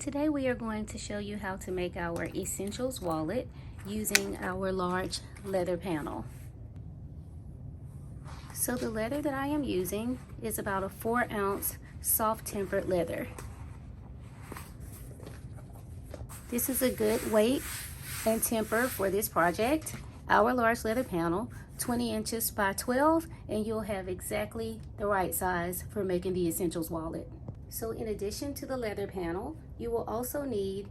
Today we are going to show you how to make our Essentials wallet using our large leather panel. So the leather that I am using is about a 4-ounce soft tempered leather. This is a good weight and temper for this project. Our large leather panel, 20 inches by 12, and you'll have exactly the right size for making the Essentials wallet. So in addition to the leather panel, you will also need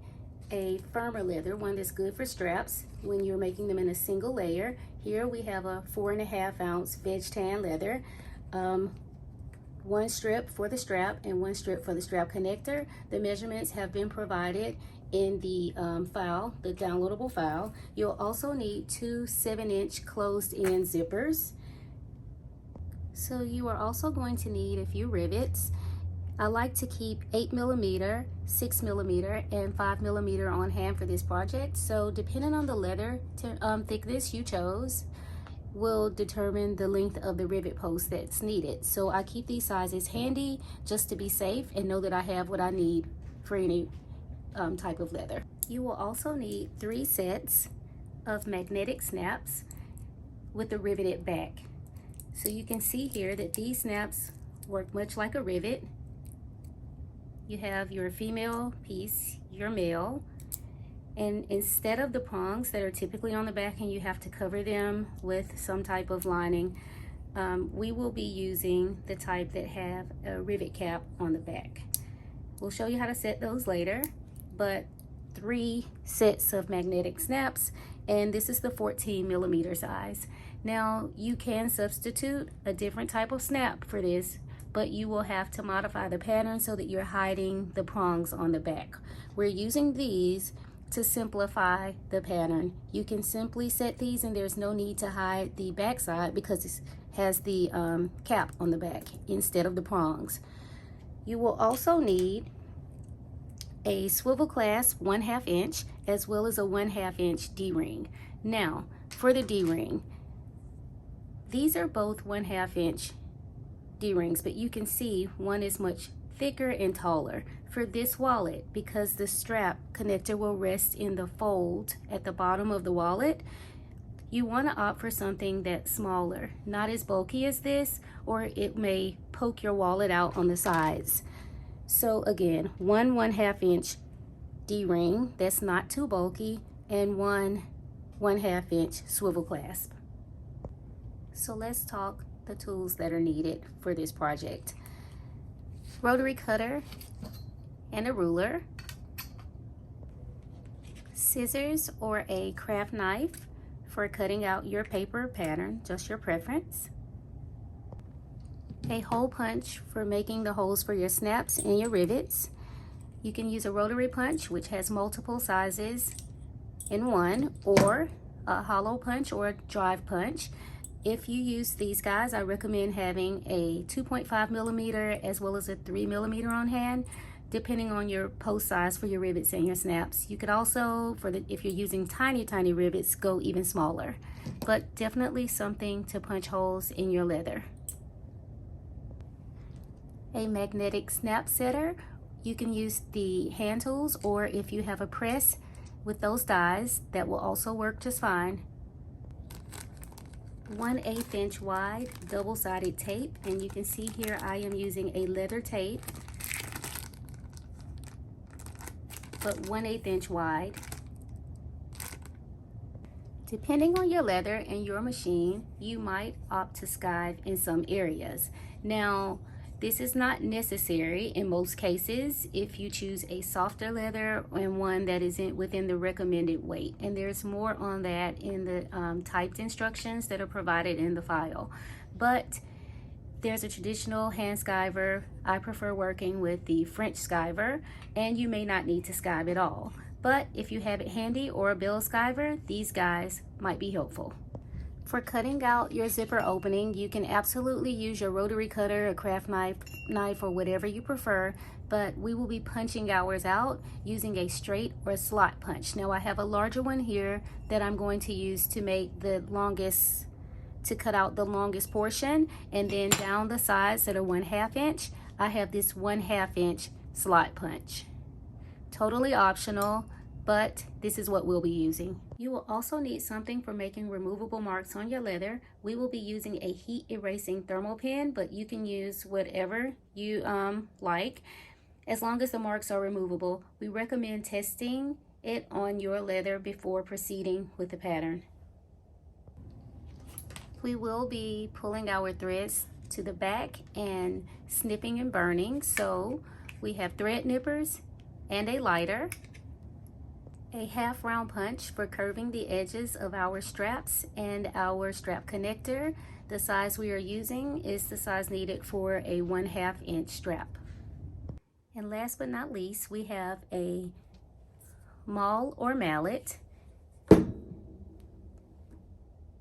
a firmer leather, one that's good for straps when you're making them in a single layer. Here we have a 4.5-ounce veg tan leather, one strip for the strap and one strip for the strap connector. The measurements have been provided in the file, the downloadable file. You'll also need two 7-inch closed-end zippers. So you are also going to need a few rivets. I like to keep 8mm, 6mm, and 5mm on hand for this project. So depending on the leather thickness you chose will determine the length of the rivet post that's needed. So I keep these sizes handy just to be safe and know that I have what I need for any type of leather. You will also need 3 sets of magnetic snaps with a riveted back. So you can see here that these snaps work much like a rivet. You have your female piece, your male, and instead of the prongs that are typically on the back and you have to cover them with some type of lining, we will be using the type that have a rivet cap on the back. We'll show you how to set those later, but 3 sets of magnetic snaps, and this is the 14mm size. Now you can substitute a different type of snap for this, but you will have to modify the pattern so that you're hiding the prongs on the back. We're using these to simplify the pattern. You can simply set these and there's no need to hide the back side because it has the cap on the back instead of the prongs. You will also need a swivel clasp 1/2 inch as well as a 1/2 inch D-ring. Now for the D-ring, these are both 1/2 inch D-rings, but you can see one is much thicker and taller. For this wallet, because the strap connector will rest in the fold at the bottom of the wallet, you want to opt for something that's smaller, not as bulky as this, or it may poke your wallet out on the sides. So again, 1/1/2 inch D-ring that's not too bulky, and 1/1/2 inch swivel clasp. So let's talk the tools that are needed for this project. Rotary cutter and a ruler, scissors or a craft knife for cutting out your paper pattern, just your preference, a hole punch for making the holes for your snaps and your rivets. You can use a rotary punch, which has multiple sizes in one, or a hollow punch or a drive punch. If you use these guys, I recommend having a 2.5mm as well as a 3mm on hand, depending on your post size for your rivets and your snaps. You could also, if you're using tiny rivets, go even smaller, but definitely something to punch holes in your leather. A magnetic snap setter, you can use the hand tools, or if you have a press with those dies, that will also work just fine. 1/8 inch wide double-sided tape, and you can see here I am using a leather tape, but 1/8 inch wide. Depending on your leather and your machine, you might opt to skive in some areas. Now this is not necessary in most cases if you choose a softer leather and one that isn't within the recommended weight. And there's more on that in the typed instructions that are provided in the file. But there's a traditional hand skiver. I prefer working with the French skiver, and you may not need to skive at all. But if you have it handy or a bill skiver, these guys might be helpful. For cutting out your zipper opening, you can absolutely use your rotary cutter, a craft knife, or whatever you prefer, but we will be punching ours out using a straight or slot punch. Now I have a larger one here that I'm going to use to make the longest, to cut out the longest portion, and then down the sides that are 1/2 inch, I have this 1/2 inch slot punch. totally optional, but this is what we'll be using. You will also need something for making removable marks on your leather. We will be using a heat erasing thermal pen, but you can use whatever you like. As long as the marks are removable, we recommend testing it on your leather before proceeding with the pattern. We will be pulling our threads to the back and snipping and burning. So we have thread nippers and a lighter, a half round punch for curving the edges of our straps, and our strap connector. The size we are using is the size needed for a 1/2 inch strap. And last but not least, we have a maul or mallet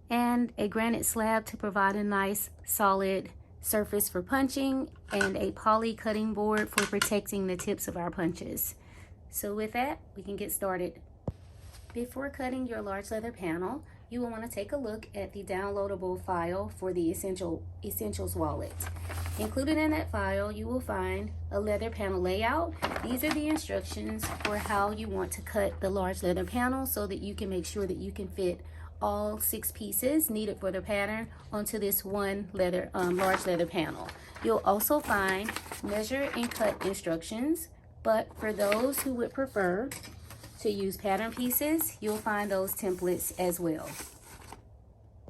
and a granite slab to provide a nice solid surface for punching, and a poly cutting board for protecting the tips of our punches. So with that, we can get started. Before cutting your large leather panel, you will want to take a look at the downloadable file for the Essentials wallet. Included in that file, you will find a leather panel layout. These are the instructions for how you want to cut the large leather panel so that you can make sure that you can fit all 6 pieces needed for the pattern onto this one large leather panel. You'll also find measure and cut instructions, but for those who would prefer to use pattern pieces, you'll find those templates as well.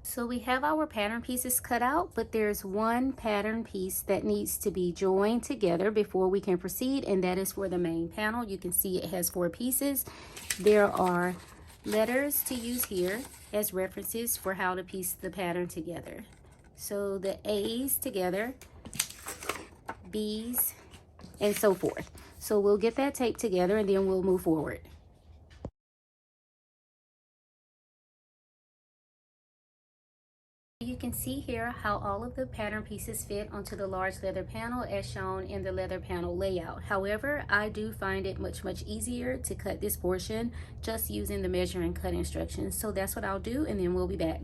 So we have our pattern pieces cut out, but there's one pattern piece that needs to be joined together before we can proceed, and that is for the main panel. You can see it has 4 pieces. There are letters to use here as references for how to piece the pattern together. So the A's together, B's, and so forth. So we'll get that taped together and then we'll move forward. You can see here how all of the pattern pieces fit onto the large leather panel as shown in the leather panel layout. However, I do find it much easier to cut this portion just using the measure and cut instructions. So that's what I'll do, and then we'll be back.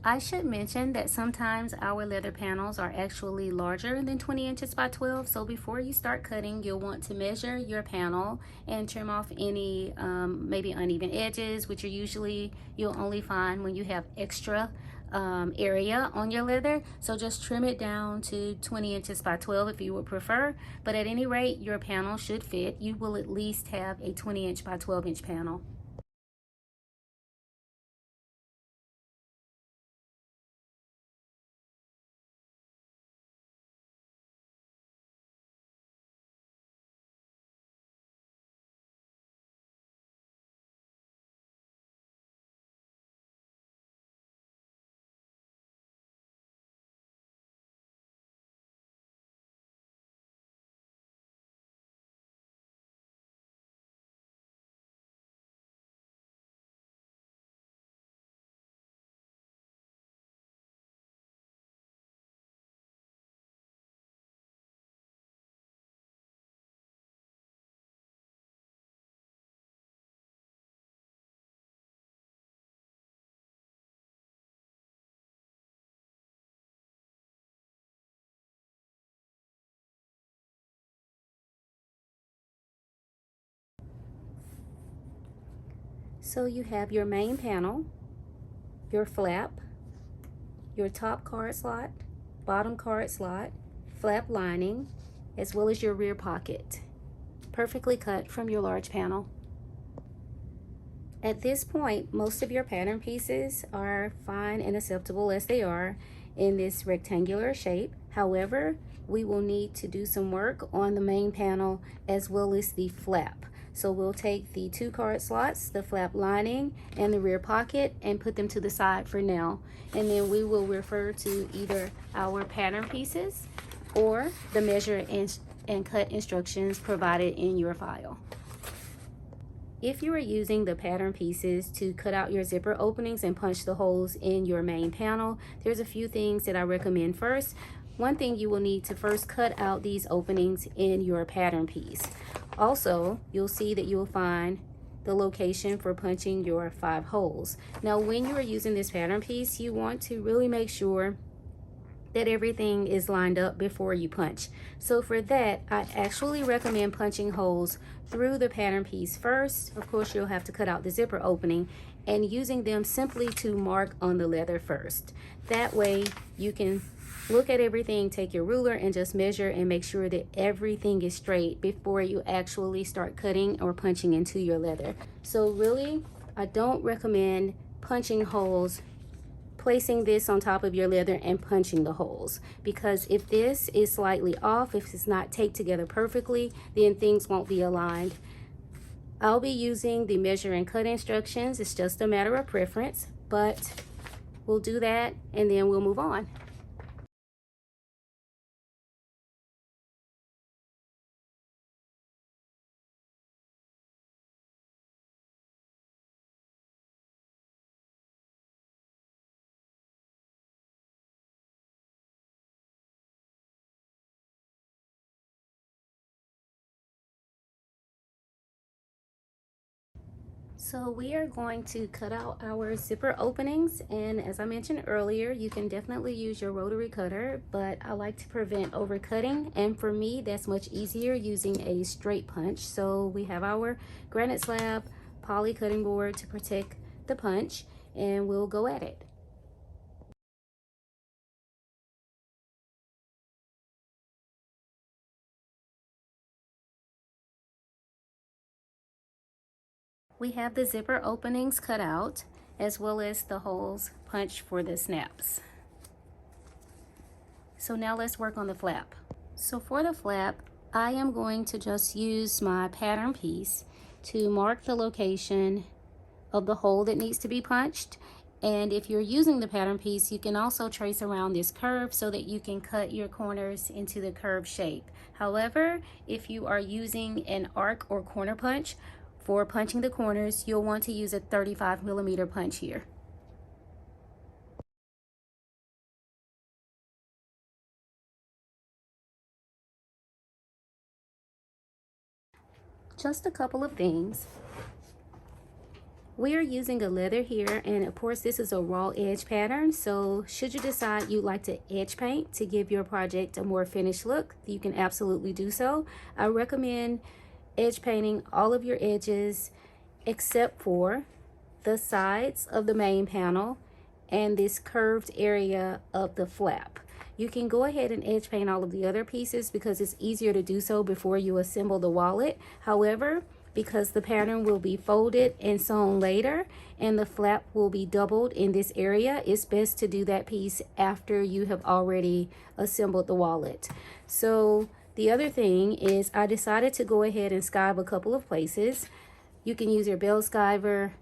I should mention that sometimes our leather panels are actually larger than 20 inches by 12. So before you start cutting, you'll want to measure your panel and trim off any maybe uneven edges, which you'll only find when you have extra area on your leather. So just trim it down to 20 inches by 12 if you would prefer, but at any rate your panel should fit. You will at least have a 20 inch by 12 inch panel. So you have your main panel, your flap, your top card slot, bottom card slot, flap lining, as well as your rear pocket, perfectly cut from your large panel. At this point, most of your pattern pieces are fine and acceptable as they are in this rectangular shape. However, we will need to do some work on the main panel as well as the flap. So we'll take the 2 card slots, the flap lining, and the rear pocket and put them to the side for now. And then we will refer to either our pattern pieces or the measure and cut instructions provided in your file. If you are using the pattern pieces to cut out your zipper openings and punch the holes in your main panel, there's a few things that I recommend first. One thing, you will need to first cut out these openings in your pattern piece. Also, you'll see that you'll find the location for punching your 5 holes. Now, when you are using this pattern piece, you want to really make sure that everything is lined up before you punch. So for that, I actually recommend punching holes through the pattern piece first. Of course, you'll have to cut out the zipper opening, and using them simply to mark on the leather first. That way you can look at everything, take your ruler and just measure and make sure that everything is straight before you actually start cutting or punching into your leather. So really, I don't recommend punching holes, placing this on top of your leather and punching the holes, because if this is slightly off, if it's not taped together perfectly, then things won't be aligned. I'll be using the measure and cut instructions. It's just a matter of preference, but we'll do that and then we'll move on. So we are going to cut out our zipper openings, and as I mentioned earlier, you can definitely use your rotary cutter, but I like to prevent overcutting, and for me that's much easier using a straight punch. So we have our granite slab poly cutting board to protect the punch, and we'll go at it. We have the zipper openings cut out, as well as the holes punched for the snaps. So now let's work on the flap. So for the flap, I am going to just use my pattern piece to mark the location of the hole that needs to be punched. And if you're using the pattern piece, you can also trace around this curve so that you can cut your corners into the curved shape. However, if you are using an arc or corner punch for punching the corners, you'll want to use a 35mm punch here. Just a couple of things. We are using a leather here, and of course this is a raw edge pattern, so should you decide you'd like to edge paint to give your project a more finished look, you can absolutely do so. I recommend edge painting all of your edges except for the sides of the main panel and this curved area of the flap. You can go ahead and edge paint all of the other pieces because it's easier to do so before you assemble the wallet. However, because the pattern will be folded and sewn later and the flap will be doubled in this area, it's best to do that piece after you have already assembled the wallet. So the other thing is I decided to go ahead and skive a couple of places. You can use your belt skiver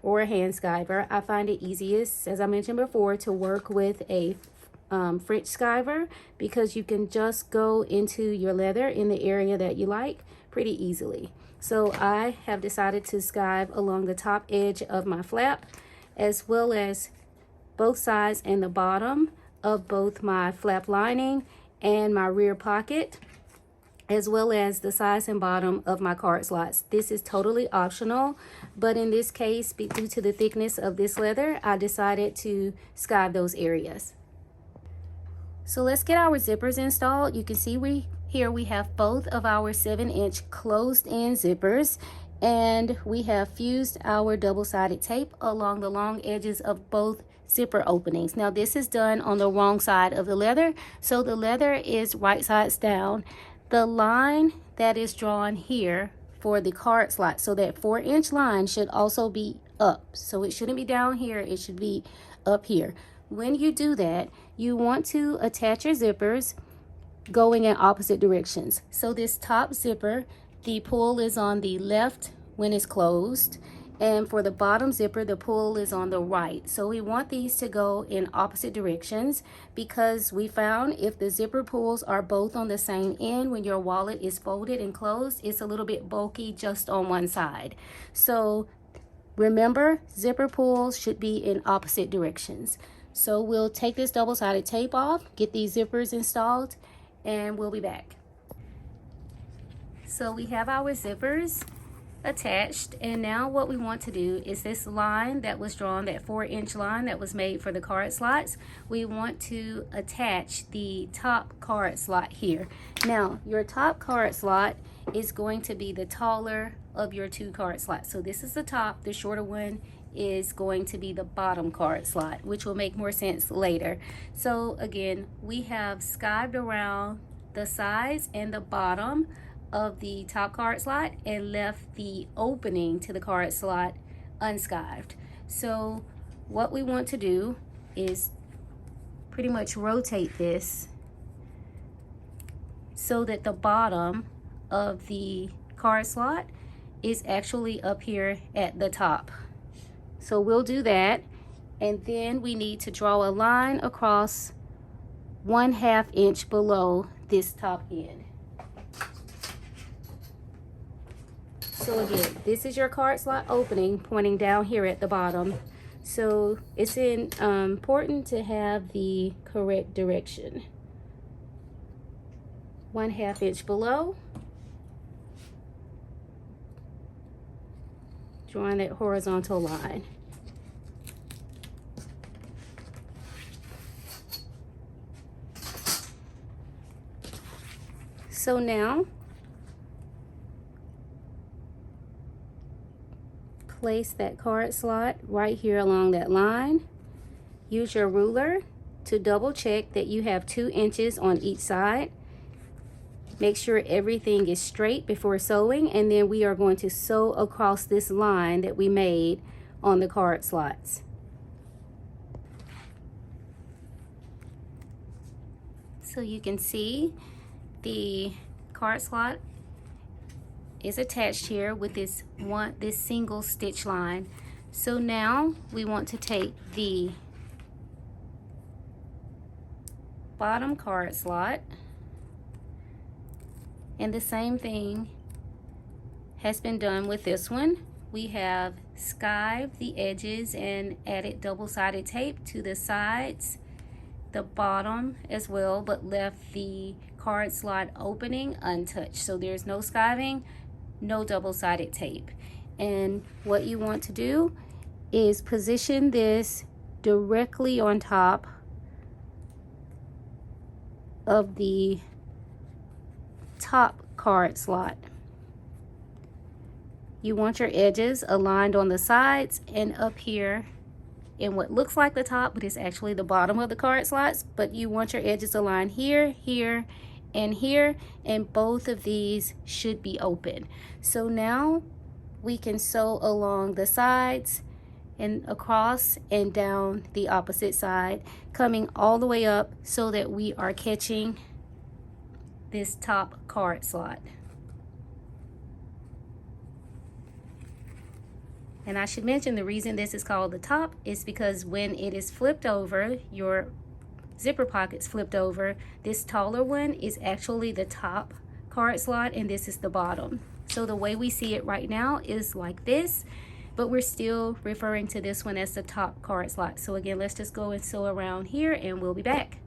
or a hand skiver. I find it easiest, as I mentioned before, to work with a French skiver because you can just go into your leather in the area that you like pretty easily. So I have decided to skive along the top edge of my flap, as well as both sides and the bottom of both my flap lining and my rear pocket, as well as the sides and bottom of my card slots. This is totally optional, but in this case, due to the thickness of this leather, I decided to skive those areas. So let's get our zippers installed. You can see here we have both of our 7-inch closed-in zippers, and we have fused our double-sided tape along the long edges of both zipper openings. Now this is done on the wrong side of the leather, so the leather is right sides down. The line that is drawn here for the card slot, so that 4-inch line should also be up. So it shouldn't be down here, it should be up here. When you do that, you want to attach your zippers going in opposite directions. So this top zipper, the pull is on the left when it's closed, and for the bottom zipper, the pull is on the right. So we want these to go in opposite directions because we found if the zipper pulls are both on the same end, when your wallet is folded and closed, it's a little bit bulky just on one side. So remember, zipper pulls should be in opposite directions. So we'll take this double-sided tape off, get these zippers installed, and we'll be back. So we have our zippers, attached, and now what we want to do is this line that was drawn, that 4-inch line that was made for the card slots, we want to attach the top card slot here. Now your top card slot is going to be the taller of your 2 card slots. So this is the top, the shorter one is going to be the bottom card slot, which will make more sense later. So again, we have skived around the sides and the bottom of the top card slot and left the opening to the card slot unskived. So what we want to do is pretty much rotate this so that the bottom of the card slot is actually up here at the top. So we'll do that, and then we need to draw a line across 1/2 inch below this top end. So again, this is your card slot opening pointing down here at the bottom. So it's important to have the correct direction. 1/2 inch below. Drawing that horizontal line. So now, place that card slot right here along that line. Use your ruler to double check that you have 2 inches on each side. Make sure everything is straight before sewing, and then we are going to sew across this line that we made on the card slots. So you can see the card slot is attached here with this single stitch line. So now we want to take the bottom card slot, and the same thing has been done with this one. We have skived the edges and added double-sided tape to the sides, the bottom as well, but left the card slot opening untouched. So there's no skiving, no double-sided tape. And what you want to do is position this directly on top of the top card slot. You want your edges aligned on the sides and up here in what looks like the top, but it's actually the bottom of the card slots. But you want your edges aligned here, here, and here, and both of these should be open. So now we can sew along the sides and across and down the opposite side, coming all the way up so that we are catching this top card slot. And I should mention the reason this is called the top is because when it is flipped over, your zipper pockets flipped over, this taller one is actually the top card slot and this is the bottom. So the way we see it right now is like this, but we're still referring to this one as the top card slot. So again, let's just go and sew around here and we'll be back.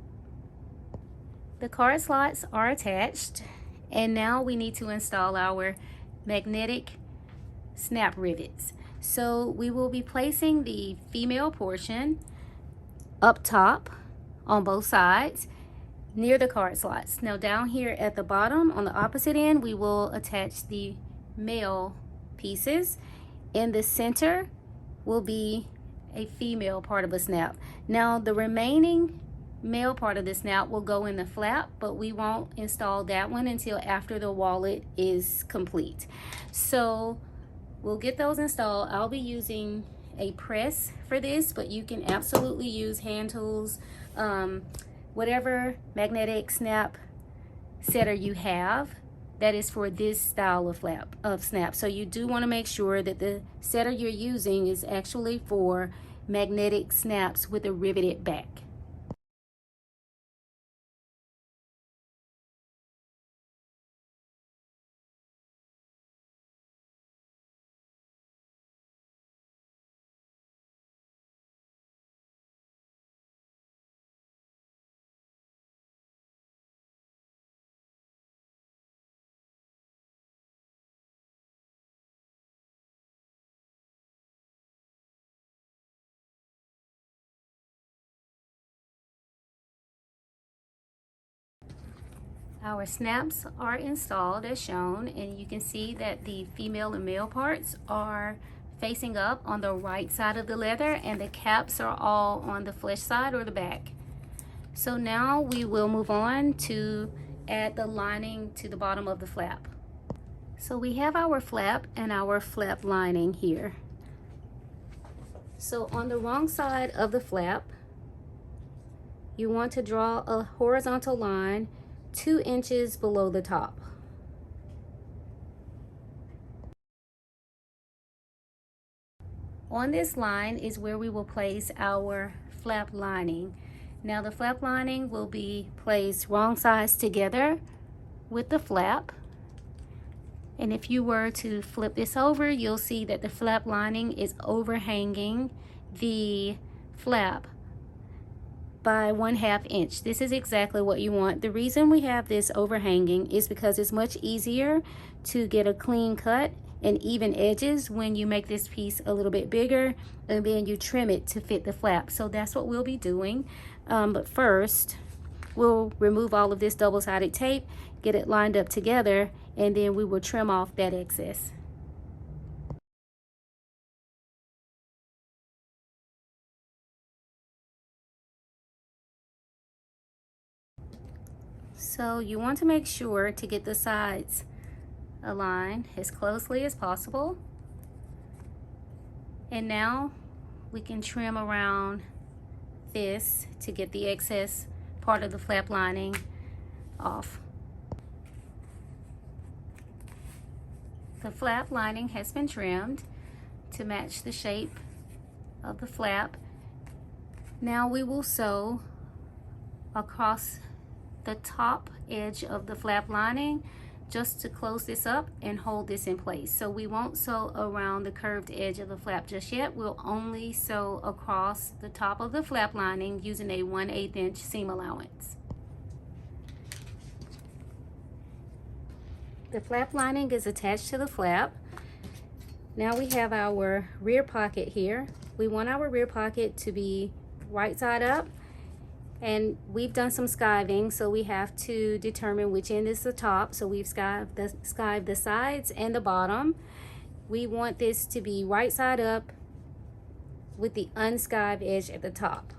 The card slots are attached, and now we need to install our magnetic snap rivets. So we will be placing the female portion up top on both sides near the card slots. Now down here at the bottom on the opposite end, we will attach the male pieces. In the center will be a female part of a snap. Now the remaining male part of the snap will go in the flap, but we won't install that one until after the wallet is complete. So we'll get those installed. I'll be using a press for this, but you can absolutely use hand tools, whatever magnetic snap setter you have that is for this style of snap. So you do want to make sure that the setter you're using is actually for magnetic snaps with a riveted back. Our snaps are installed as shown, and you can see that the female and male parts are facing up on the right side of the leather, and the caps are all on the flesh side or the back. So now we will move on to add the lining to the bottom of the flap. So we have our flap and our flap lining here. So on the wrong side of the flap, you want to draw a horizontal line 2 inches below the top. On this line is where we will place our flap lining. Now the flap lining will be placed wrong sides together with the flap. And if you were to flip this over, you'll see that the flap lining is overhanging the flap by 1/2 inch. This is exactly what you want. The reason we have this overhanging is because it's much easier to get a clean cut and even edges when you make this piece a little bit bigger and then you trim it to fit the flap. So that's what we'll be doing. But first, we'll remove all of this double-sided tape, get it lined up together, and then we will trim off that excess. So you want to make sure to get the sides aligned as closely as possible. And now we can trim around this to get the excess part of the flap lining off. The flap lining has been trimmed to match the shape of the flap. Now we will sew across the top edge of the flap lining just to close this up and hold this in place. So we won't sew around the curved edge of the flap just yet. We'll only sew across the top of the flap lining using a 1/8 inch seam allowance. The flap lining is attached to the flap. Now we have our rear pocket here. We want our rear pocket to be right side up, and we've done some skiving, so we have to determine which end is the top. So we've skived the sides and the bottom. We want this to be right side up with the unskived edge at the top.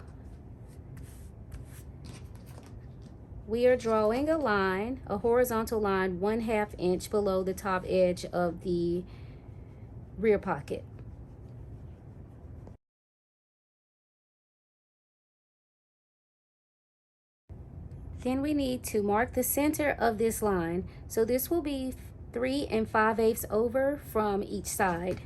We are drawing a line, a horizontal line 1/2 inch below the top edge of the rear pocket. Then we need to mark the center of this line. So this will be 3 5/8 over from each side.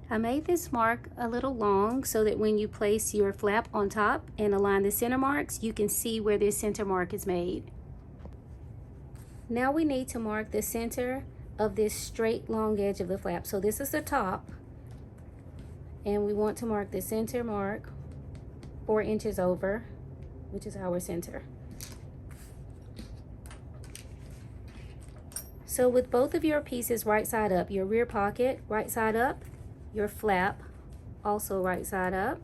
I made this mark a little long so that when you place your flap on top and align the center marks, you can see where this center mark is made. Now we need to mark the center of this straight long edge of the flap. So this is the top, and we want to mark the center mark 4 inches over, which is our center. So with both of your pieces right side up, your rear pocket right side up, your flap also right side up,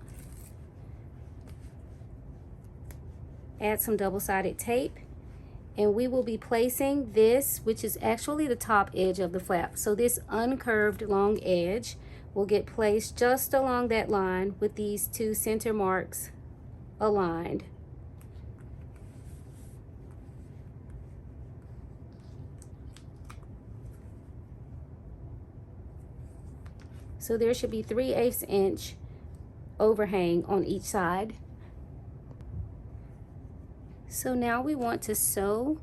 add some double-sided tape, and we will be placing this, which is actually the top edge of the flap. So this uncurved long edge will get placed just along that line with these 2 center marks aligned. So there should be 3/8 inch overhang on each side. So now we want to sew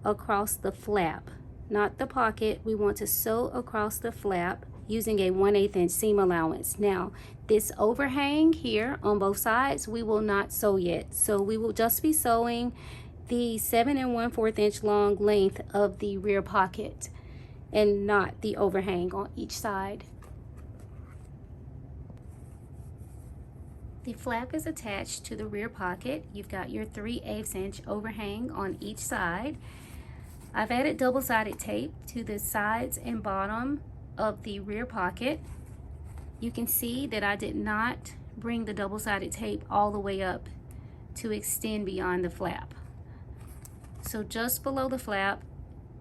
across the flap, not the pocket. We want to sew across the flap using a 1/8 inch seam allowance. Now, this overhang here on both sides, we will not sew yet. So we will just be sewing the 7 1/4 inch long length of the rear pocket and not the overhang on each side. The flap is attached to the rear pocket. You've got your 3/8 inch overhang on each side. I've added double-sided tape to the sides and bottom of the rear pocket. You can see that I did not bring the double-sided tape all the way up to extend beyond the flap. So just below the flap,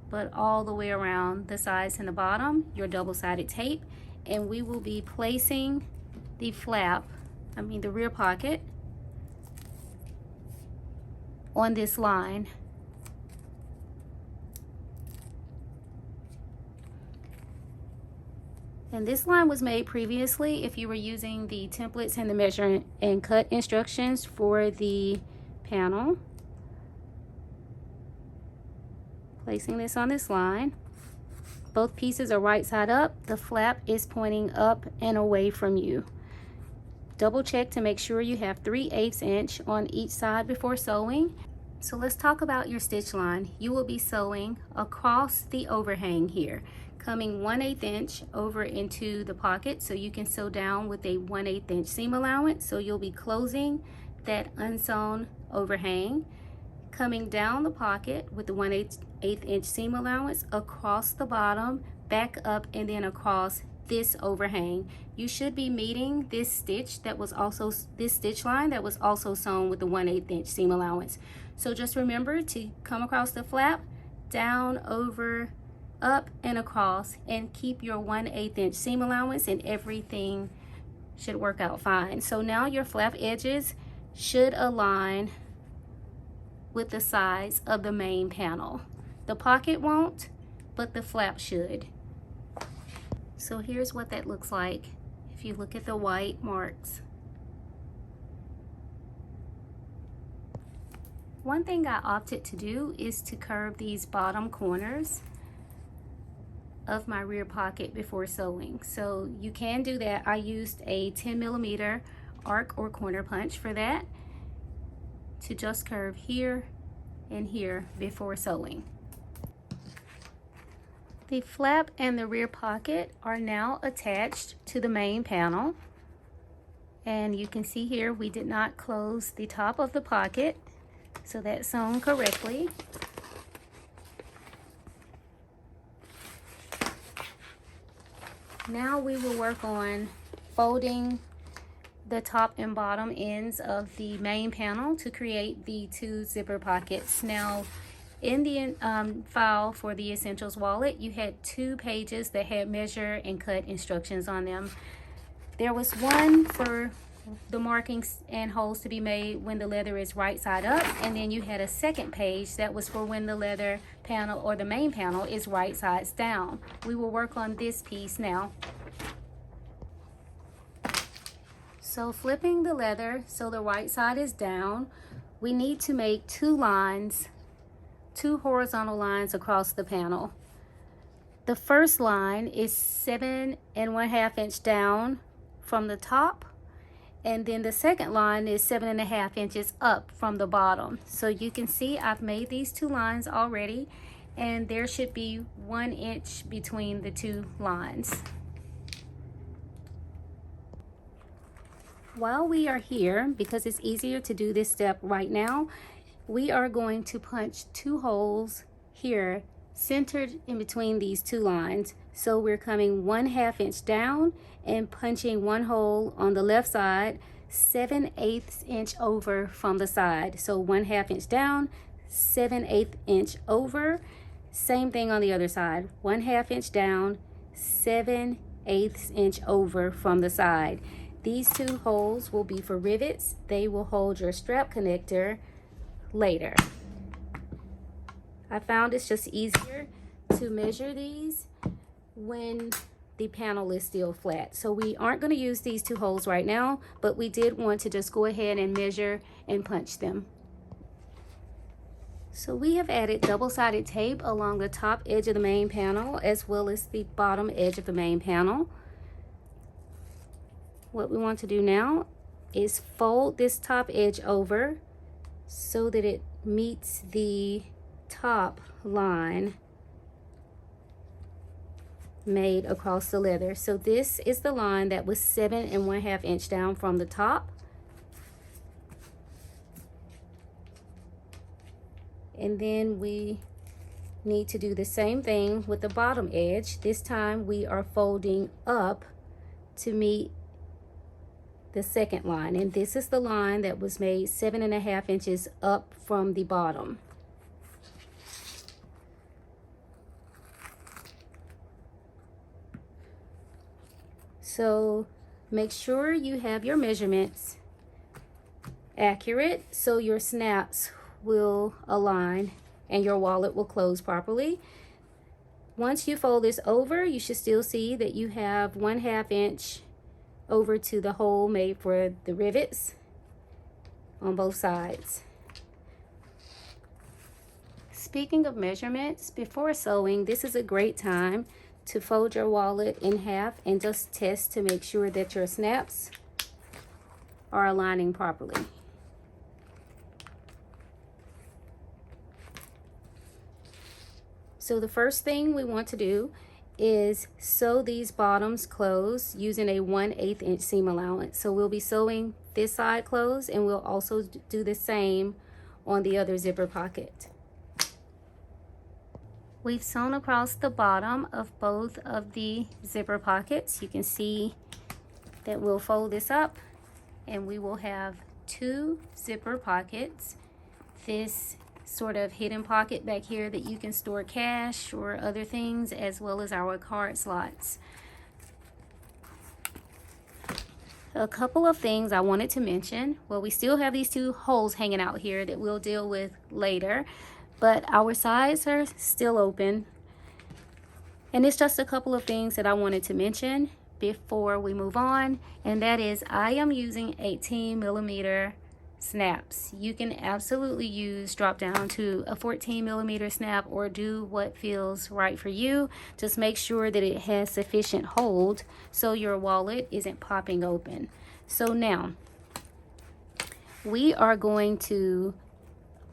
but all the way around the sides and the bottom, your double-sided tape, and we will be placing the the rear pocket on this line. And this line was made previously if you were using the templates and the measure and cut instructions for the panel. Placing this on this line. Both pieces are right side up. The flap is pointing up and away from you. Double check to make sure you have 3/8 inch on each side before sewing. So let's talk about your stitch line. You will be sewing across the overhang here, coming 1/8 inch over into the pocket so you can sew down with a 1/8 inch seam allowance. So you'll be closing that unsewn overhang, coming down the pocket with the 1/8 inch seam allowance across the bottom, back up, and then across this overhang. You should be meeting this stitch this stitch line that was also sewn with the 1/8 inch seam allowance. So just remember to come across the flap, down, over, up, and across, and keep your 1/8 inch seam allowance, and everything should work out fine. So now your flap edges should align with the sides of the main panel. The pocket won't, but the flap should. So here's what that looks like if you look at the white marks. One thing I opted to do is to curve these bottom corners of my rear pocket before sewing. So you can do that. I used a 10mm arc or corner punch for that, to just curve here and here before sewing. The flap and the rear pocket are now attached to the main panel, and you can see here we did not close the top of the pocket, so that's sewn correctly. Now we will work on folding the top and bottom ends of the main panel to create the 2 zipper pockets. Now, in the file for the Essentials wallet, you had 2 pages that had measure and cut instructions on them. There was one for the markings and holes to be made when the leather is right side up, and then you had a second page that was for when the leather panel or the main panel is right sides down. We will work on this piece now. So flipping the leather so the right side is down, we need to make 2 lines, 2 horizontal lines across the panel. The first line is 7½ inch down from the top, and then the second line is 7½ inches up from the bottom. So you can see I've made these 2 lines already, and there should be 1 inch between the 2 lines. While we are here, because it's easier to do this step right now, we are going to punch 2 holes here centered in between these 2 lines. So we're coming 1/2 inch down and punching 1 hole on the left side 7/8 inch over from the side. So 1/2 inch down, 7/8 inch over. Same thing on the other side, 1/2 inch down, 7/8 inch over from the side. These 2 holes will be for rivets. They will hold your strap connector later. I found it's just easier to measure these when the panel is still flat. So we aren't going to use these 2 holes right now, but we did want to just go ahead and measure and punch them. So we have added double-sided tape along the top edge of the main panel as well as the bottom edge of the main panel. What we want to do now is fold this top edge over so that it meets the top line made across the leather. So this is the line that was 7½ inch down from the top. And then we need to do the same thing with the bottom edge. This time we are folding up to meet the second line, and this is the line that was made 7.5 inches up from the bottom. So make sure you have your measurements accurate so your snaps will align and your wallet will close properly. Once you fold this over, you should still see that you have 1/2 inch over to the hole made for the rivets on both sides. Speaking of measurements, before sewing, this is a great time to fold your wallet in half and just test to make sure that your snaps are aligning properly. So the first thing we want to do is sew these bottoms closed using a 1/8 inch seam allowance. So we'll be sewing this side closed, and we'll also do the same on the other zipper pocket. We've sewn across the bottom of both of the zipper pockets. You can see that we'll fold this up and we will have 2 zipper pockets. This sort of hidden pocket back here that you can store cash or other things, as well as our card slots. A couple of things I wanted to mention. Well, we still have these 2 holes hanging out here that we'll deal with later, but our sides are still open. And it's just a couple of things that I wanted to mention before we move on, and that is I am using 18mm snaps. You can absolutely use drop down to a 14mm snap or do what feels right for you. Just make sure that it has sufficient hold so your wallet isn't popping open. So now we are going to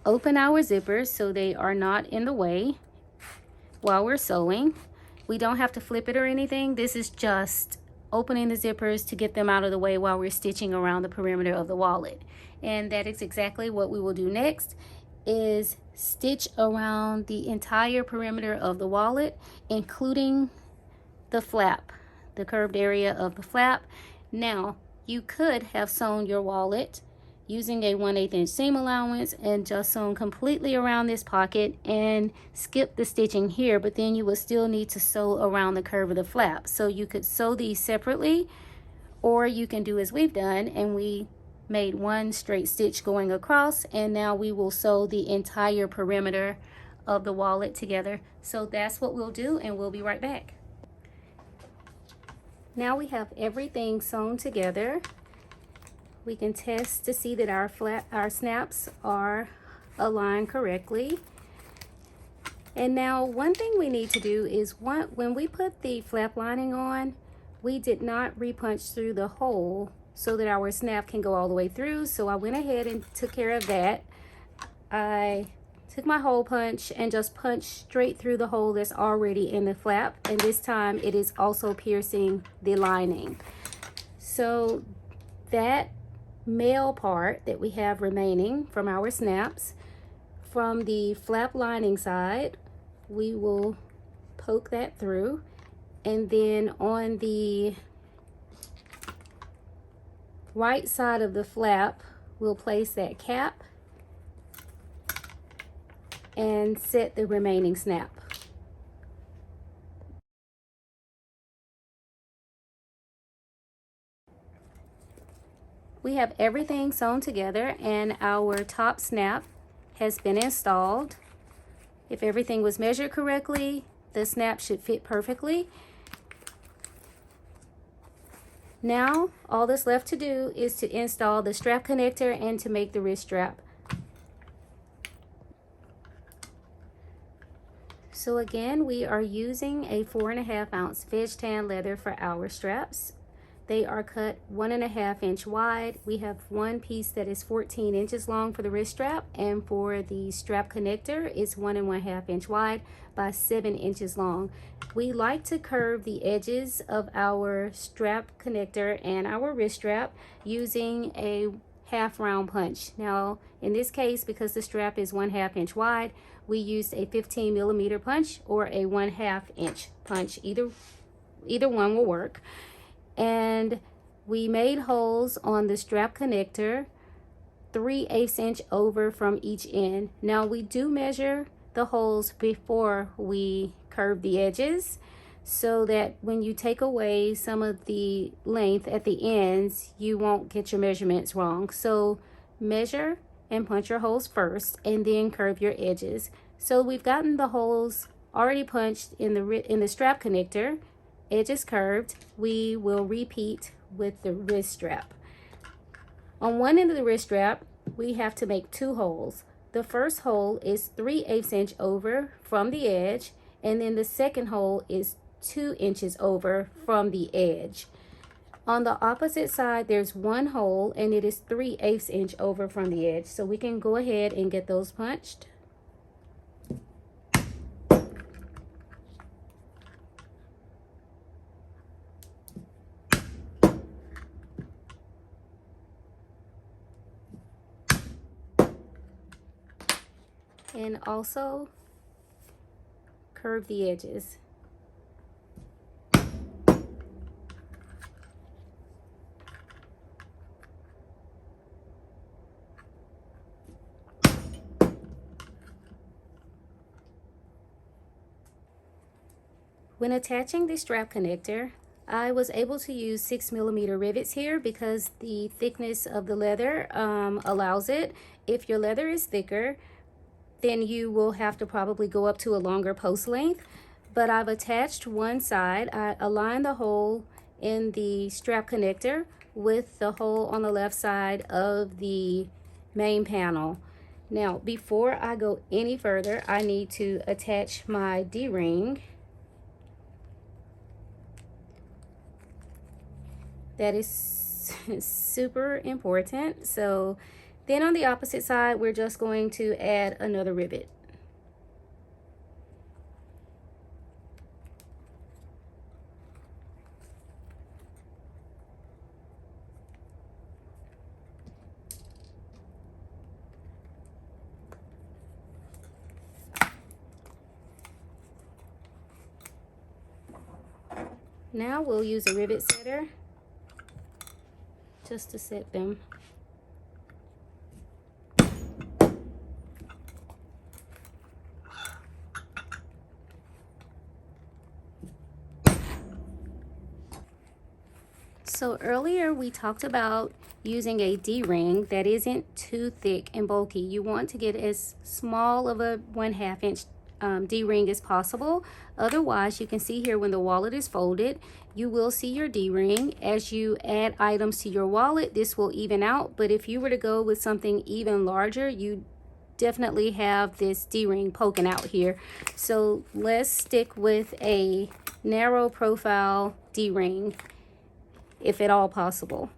open our zippers so they are not in the way while we're sewing. We don't have to flip it or anything. This is just opening the zippers to get them out of the way while we're stitching around the perimeter of the wallet. And that is exactly what we will do next, is stitch around the entire perimeter of the wallet, including the flap, the curved area of the flap. Now, you could have sewn your wallet using a 1/8 inch seam allowance and just sewn completely around this pocket and skip the stitching here, but then you would still need to sew around the curve of the flap. So you could sew these separately, or you can do as we've done, and we made 1 straight stitch going across, and now we will sew the entire perimeter of the wallet together. So that's what we'll do, and we'll be right back. Now we have everything sewn together. We can test to see that our snaps are aligned correctly. And now one thing we need to do is when we put the flap lining on, we did not re-punch through the hole so that our snap can go all the way through. So I went ahead and took care of that. I took my hole punch and just punched straight through the hole that's already in the flap, and this time it is also piercing the lining. So that male part that we have remaining from our snaps, from the flap lining side, we will poke that through, and then on the right side of the flap we'll place that cap and set the remaining snap. We have everything sewn together and our top snap has been installed. If everything was measured correctly, the snap should fit perfectly. Now, all that's left to do is to install the strap connector and to make the wrist strap. So again, we are using a 4.5 ounce veg tan leather for our straps. They are cut 1.5 inch wide. We have one piece that is 14 inches long for the wrist strap, and for the strap connector, it's 1.5 inch wide by 7 inches long. We like to curve the edges of our strap connector and our wrist strap using a half round punch. Now, in this case, because the strap is 1/2 inch wide, we used a 15mm punch or a 1/2 inch punch. Either one will work. And we made holes on the strap connector 3/8 inch over from each end. Now we do measure the holes before we curve the edges, so that when you take away some of the length at the ends, you won't get your measurements wrong. So measure and punch your holes first and then curve your edges. So we've gotten the holes already punched in the strap connector, edges curved. We will repeat with the wrist strap. On one end of the wrist strap, we have to make 2 holes. The first hole is 3/8 inch over from the edge, and then the second hole is 2 inches over from the edge. On the opposite side, there's 1 hole, and it is 3/8 inch over from the edge. So we can go ahead and get those punched. And also curve the edges. When attaching the strap connector, I was able to use 6mm rivets here because the thickness of the leather allows it. If your leather is thicker, then you will have to probably go up to a longer post length. But I've attached one side. I aligned the hole in the strap connector with the hole on the left side of the main panel. Now, before I go any further, I need to attach my D-ring. That is super important. So then on the opposite side, we're just going to add another rivet. Now we'll use a rivet setter just to set them. So earlier we talked about using a D-ring that isn't too thick and bulky. You want to get as small of a 1/2 inch D-ring as possible. Otherwise, you can see here when the wallet is folded, you will see your D-ring. As you add items to your wallet, this will even out. But if you were to go with something even larger, you definitely have this D-ring poking out here. So let's stick with a narrow profile D-ring, if at all possible.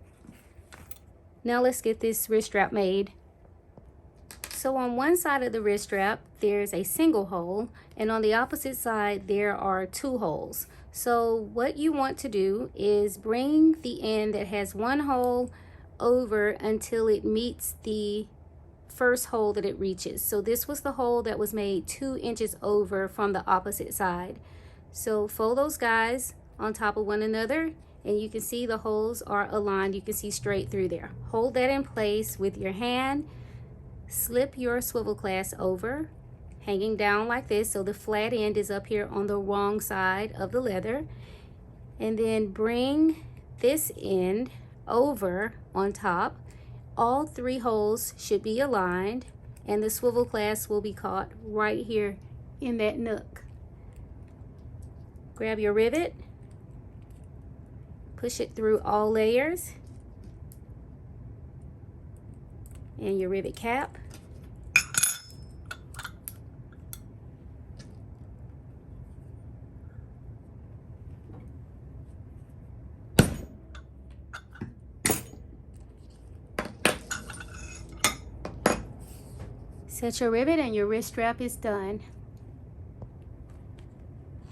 Now let's get this wrist strap made. So on one side of the wrist strap, there's a single hole, and on the opposite side, there are 2 holes. So what you want to do is bring the end that has 1 hole over until it meets the first hole that it reaches. So this was the hole that was made 2 inches over from the opposite side. So fold those guys on top of one another, and you can see the holes are aligned. You can see straight through there. Hold that in place with your hand. Slip your swivel clasp over, hanging down like this, so the flat end is up here on the wrong side of the leather. And then bring this end over on top. All 3 holes should be aligned, and the swivel clasp will be caught right here in that nook. Grab your rivet, push it through all layers, and your rivet cap. Set your rivet and your wrist strap is done.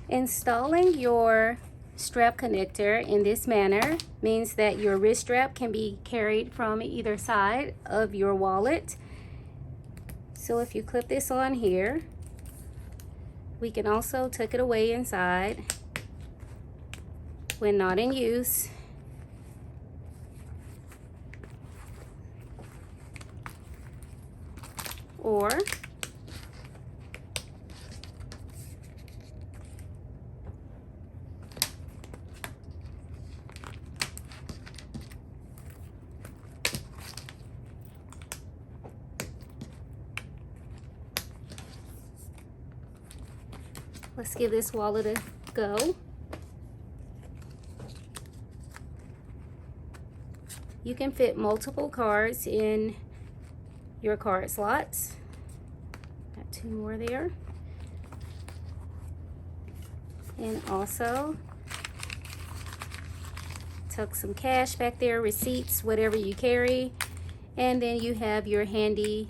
Installing your strap connector in this manner means that your wrist strap can be carried from either side of your wallet. So if you clip this on here, we can also tuck it away inside when not in use. or let's give this wallet a go. You can fit multiple cards in your card slots. Got 2 more there. And also tuck some cash back there, receipts, whatever you carry. And then you have your handy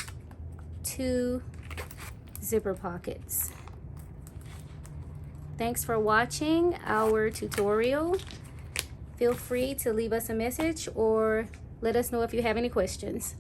2 zipper pockets. Thanks for watching our tutorial. Feel free to leave us a message or let us know if you have any questions.